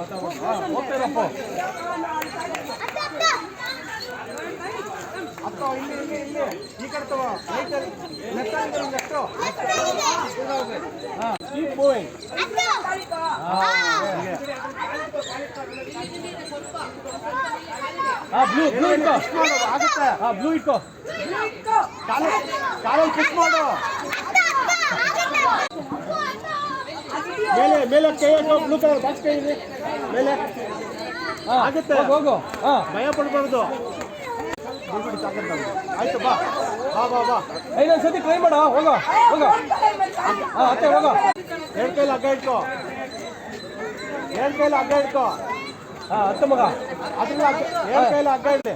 ಹೋಗ್ತಾರಪ್ಪ ಅತ್ತ ಇಲ್ಲಿ ಇಲ್ಲಿ ಇಲ್ಲಿ ಈ ಕಡೆ ತಗೋ left keep moving blue blue ಇಟ್ಕೋ ಆಗುತ್ತೆ ಬ್ಲೂ ಇಟ್ಕೋ ಕಾಲಲ್ಲಿ ಪುಷ್ ಮಾಡು ಮೇಲೆ ಮೇಲೆ ಕೈ ಹಾಕೋ ಬ್ಲೂ ಕಲರ್ ಬಾಕ್ಸ್ ಕೈ ಇದೆ ಮೇಲೆ ಆಗುತ್ತೆ ಹೋಗು ಭಯ ಪಡ್ಬಾರ್ದು ಆಯ್ತು ಬಾ ಬಾ ಬಾ ಬಾ ಐದೊಂದು ಸತಿ ಟ್ರೈ ಮಾಡ ಹೋಗೋ ಹೋಗೋ ಅತ್ತೆ ಹೋಗೋ ಎರಡು ಕೈಲಿ ಹಗ್ಗ ಇಟ್ಕೋ ಎರಡು ಕೈಲಿ ಹಗ್ಗ ಇಟ್ಕೋ ಅತ್ತೆ ಮಗ ಅದನ್ನ ಎರಡು ಕೈಲಿ ಹಗ್ಗ ಇಡ್ಲಿ